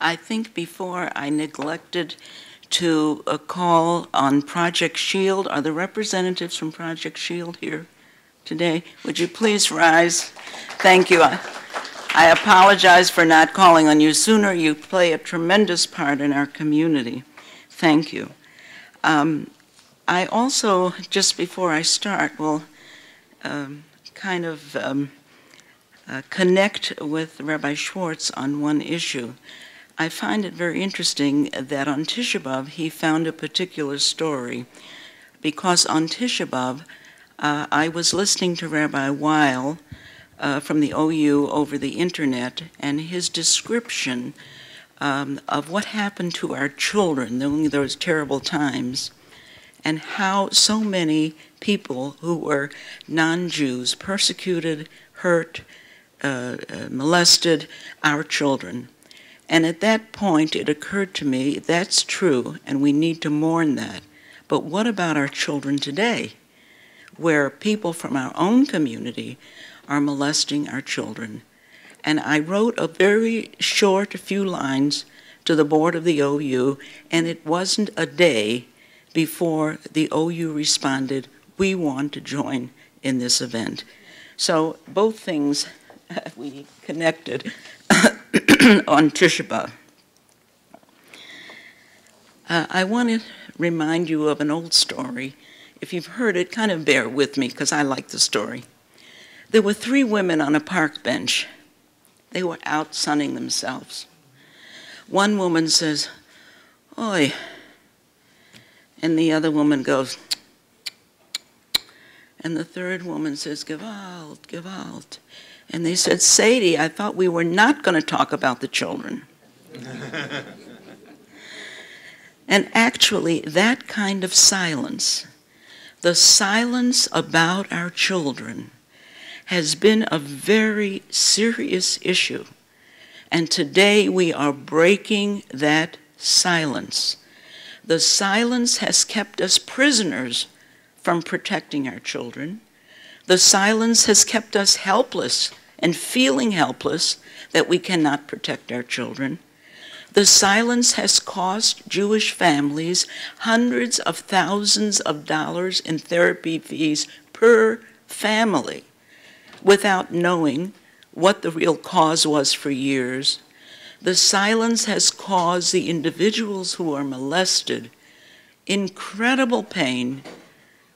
I think before I neglected to call on Project SHIELD. Are the representatives from Project SHIELD here today? Would you please rise? Thank you. I apologize for not calling on you sooner. You play a tremendous part in our community. Thank you. I also, just before I start, will connect with Rabbi Schwartz on one issue. I find it very interesting that on Tisha B'Av he found a particular story, because on Tisha B'Av I was listening to Rabbi Weil from the OU over the internet, and his description of what happened to our children during those terrible times, and how so many people who were non-Jews persecuted, hurt, molested our children. And at that point, it occurred to me, that's true, and we need to mourn that. But what about our children today, where people from our own community are molesting our children? And I wrote a very short few lines to the board of the OU, and it wasn't a day before the OU responded, we want to join in this event. So both things we connected on Tisha B'Av. I want to remind you of an old story. If you've heard it, kind of bear with me, because I like the story. There were 3 women on a park bench. They were out sunning themselves. One woman says, "Oi," and the other woman goes, and the third woman says, "Gewalt, Gewalt." And they said, "Sadie, I thought we were not going to talk about the children." And actually, that kind of silence, the silence about our children, has been a very serious issue. And today we are breaking that silence. The silence has kept us prisoners from protecting our children. The silence has kept us helpless and feeling helpless that we cannot protect our children. The silence has cost Jewish families hundreds of thousands of dollars in therapy fees per family without knowing what the real cause was for years. The silence has caused the individuals who are molested incredible pain,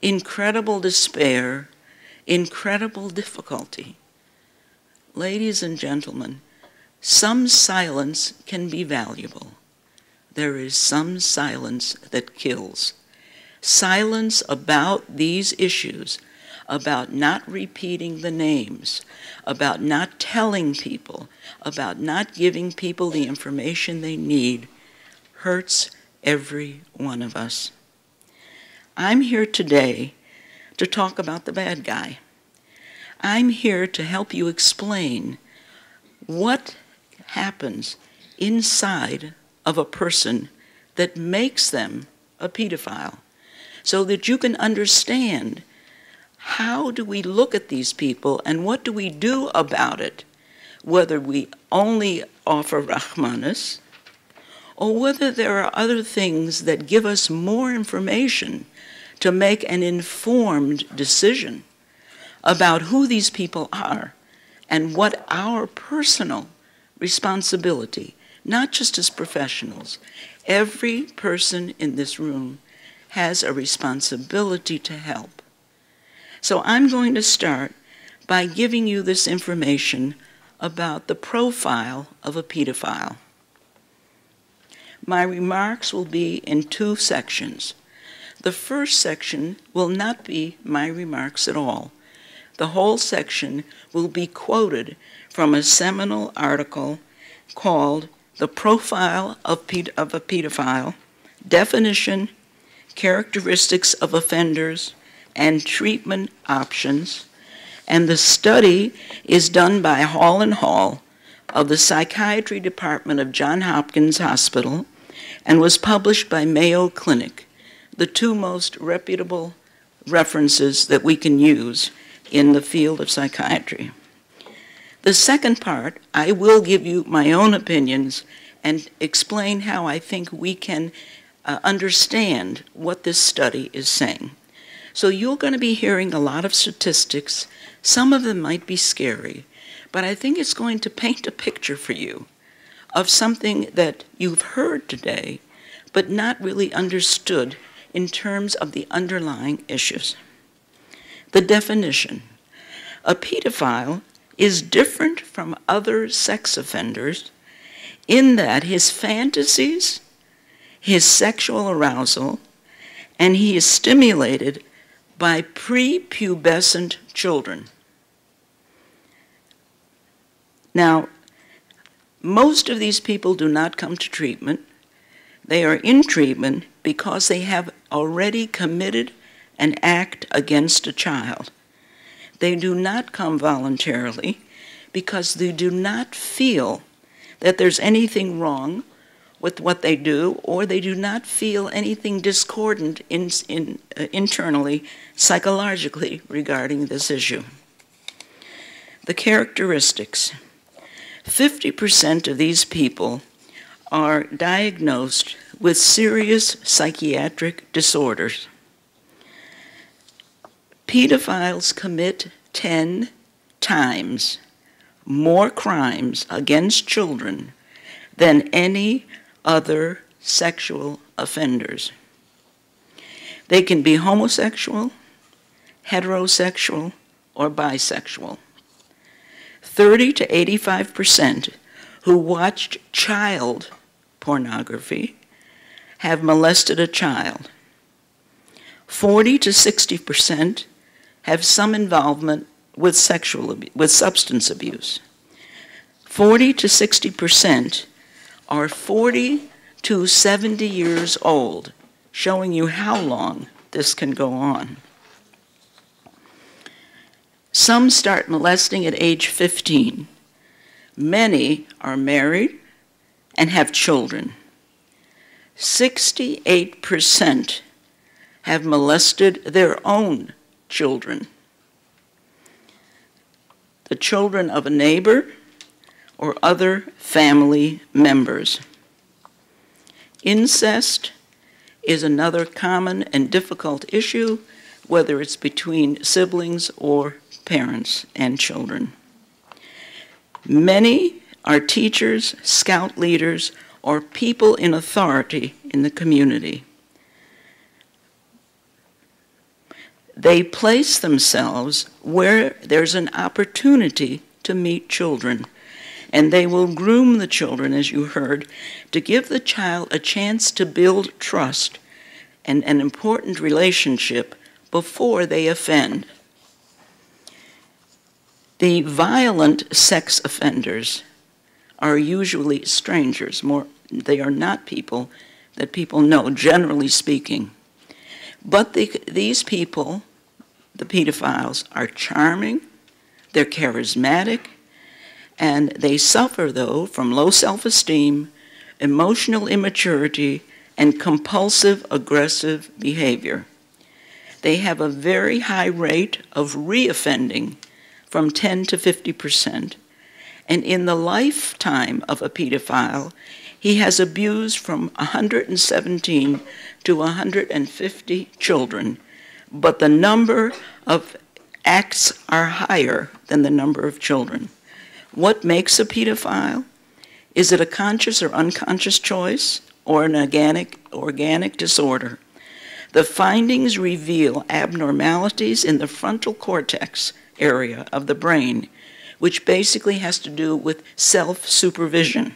incredible despair, incredible difficulty. Ladies and gentlemen, some silence can be valuable. There is some silence that kills. Silence about these issues, about not repeating the names, about not telling people, about not giving people the information they need, hurts every one of us. I'm here today to talk about the bad guy. I'm here to help you explain what happens inside of a person that makes them a pedophile, so that you can understand how do we look at these people and what do we do about it, whether we only offer Rahmanis or whether there are other things that give us more information to make an informed decision about who these people are and what our personal responsibility, not just as professionals. Every person in this room has a responsibility to help. So I'm going to start by giving you this information about the profile of a pedophile. My remarks will be in 2 sections. The first section will not be my remarks at all. The whole section will be quoted from a seminal article called "The Profile of a Pedophile, Definition, Characteristics of Offenders, and Treatment Options," and the study is done by Hall and Hall of the Psychiatry Department of Johns Hopkins Hospital and was published by Mayo Clinic, the 2 most reputable references that we can use in the field of psychiatry. The second part, I will give you my own opinions and explain how I think we can understand what this study is saying. So you're going to be hearing a lot of statistics. Some of them might be scary, but I think it's going to paint a picture for you of something that you've heard today, but not really understood in terms of the underlying issues. The definition. A pedophile is different from other sex offenders in that his fantasies, his sexual arousal, and he is stimulated by prepubescent children. Now, most of these people do not come to treatment. They are in treatment because they have already committed an act against a child. They do not come voluntarily because they do not feel that there's anything wrong with what they do, or they do not feel anything discordant internally, psychologically, regarding this issue. The characteristics. 50% of these people are diagnosed with serious psychiatric disorders. Pedophiles commit 10 times more crimes against children than any other sexual offenders. They can be homosexual, heterosexual, or bisexual. 30 to 85% who watched child pornography have molested a child. 40 to 60% have some involvement with substance abuse. 40 to 60% are 40 to 70 years old, showing you how long this can go on. Some start molesting at age 15. Many are married and have children. 68% have molested their own children, the children of a neighbor or other family members. Incest is another common and difficult issue, whether it's between siblings or parents and children. Many are teachers, scout leaders, or people in authority in the community. They place themselves where there's an opportunity to meet children, and they will groom the children, as you heard, to give the child a chance to build trust and an important relationship before they offend. The violent sex offenders are usually strangers. They are not people that people know, generally speaking. But these people, the pedophiles, are charming, they're charismatic, and they suffer, though, from low self-esteem, emotional immaturity, and compulsive aggressive behavior. They have a very high rate of reoffending, from 10 to 50%. And in the lifetime of a pedophile, he has abused from 117 to 150 children, but the number of acts are higher than the number of children. What makes a pedophile? Is it a conscious or unconscious choice, or an organic disorder? The findings reveal abnormalities in the frontal cortex area of the brain, which basically has to do with self-supervision.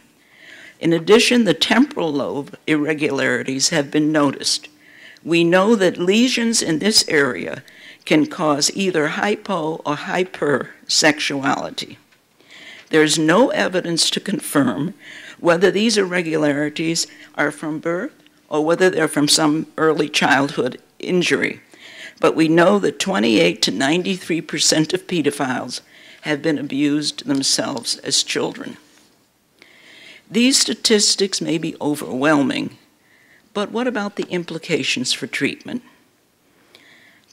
In addition, the temporal lobe irregularities have been noticed. We know that lesions in this area can cause either hypo or hypersexuality. There's no evidence to confirm whether these irregularities are from birth or whether they're from some early childhood injury. But we know that 28 to 93% of pedophiles have been abused themselves as children. These statistics may be overwhelming, but what about the implications for treatment?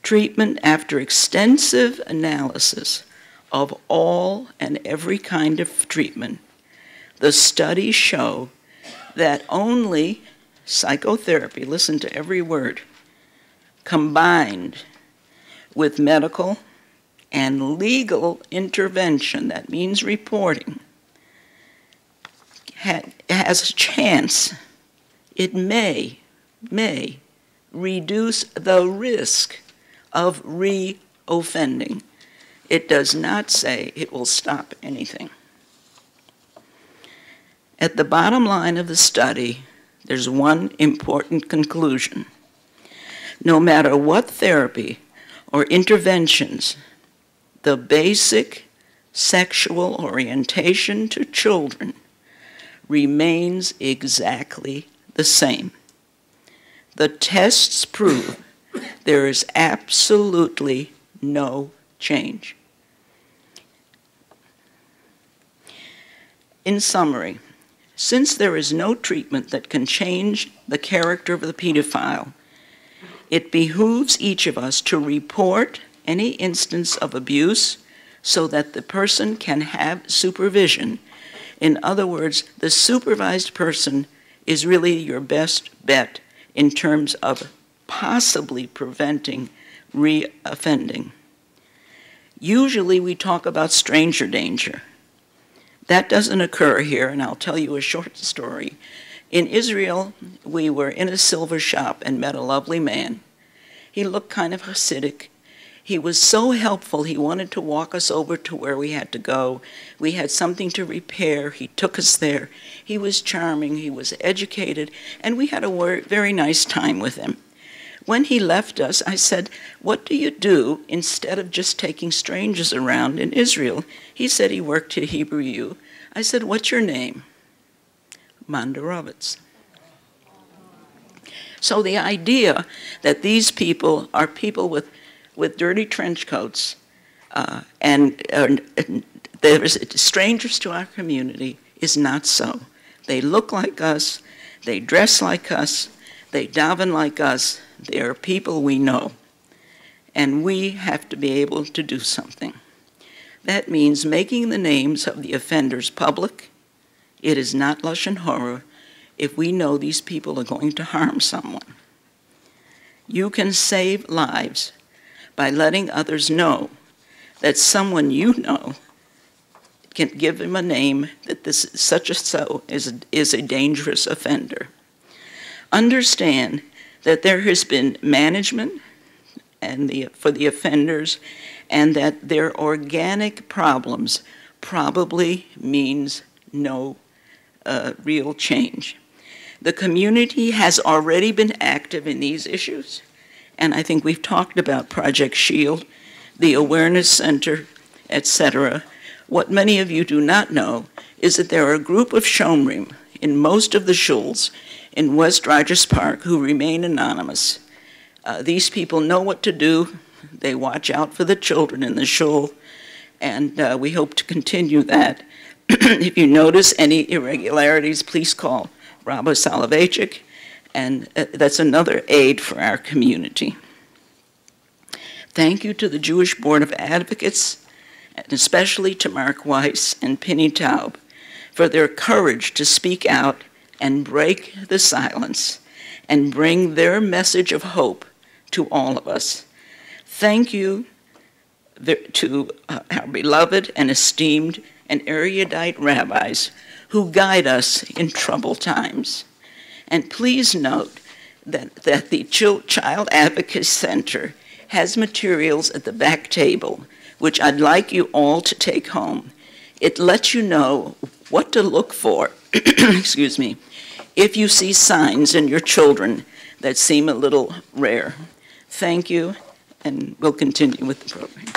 Treatment, after extensive analysis of all and every kind of treatment, the studies show that only psychotherapy, listen to every word, combined with medical and legal intervention, that means reporting, has a chance, it may reduce the risk of re-offending. It does not say it will stop anything. At the bottom line of the study, there's one important conclusion. No matter what therapy or interventions, the basic sexual orientation to children remains exactly the same. The tests prove there is absolutely no change. In summary, since there is no treatment that can change the character of the pedophile, it behooves each of us to report any instance of abuse so that the person can have supervision. In other words, the supervised person is really your best bet in terms of possibly preventing re-offending. Usually we talk about stranger danger. That doesn't occur here, and I'll tell you a short story. In Israel, we were in a silver shop and met a lovely man. He looked kind of Hasidic. He was so helpful, he wanted to walk us over to where we had to go. We had something to repair. He took us there. He was charming, he was educated, and we had a very nice time with him. When he left us, I said, "What do you do instead of just taking strangers around in Israel?" He said he worked at Hebrew U. I said, "What's your name?" Mandarovitz. So the idea that these people are people with dirty trench coats and they're strangers to our community is not so. They look like us, they dress like us, they daven like us. They are people we know, and we have to be able to do something. That means making the names of the offenders public. It is not lashon hara if we know these people are going to harm someone. You can save lives by letting others know that someone you know can give them a name that this such a so is a dangerous offender. Understand that there has been management for the offenders, and that their organic problems probably means no real change. The community has already been active in these issues, and I think we've talked about Project Shield, the Awareness Center, etc. What many of you do not know is that there are a group of shomrim in most of the shuls in West Rogers Park who remain anonymous. These people know what to do. They watch out for the children in the shul, and we hope to continue that. If you notice any irregularities, please call Rabbi Soloveitchik, and that's another aid for our community. Thank you to the Jewish Board of Advocates, and especially to Mark Weiss and Penny Taub for their courage to speak out and break the silence and bring their message of hope to all of us. Thank you to our beloved and esteemed and erudite rabbis who guide us in troubled times. And please note that the Child Advocacy Center has materials at the back table, which I'd like you all to take home. It lets you know what to look for, excuse me, if you see signs in your children that seem a little rare. Thank you, and we'll continue with the program.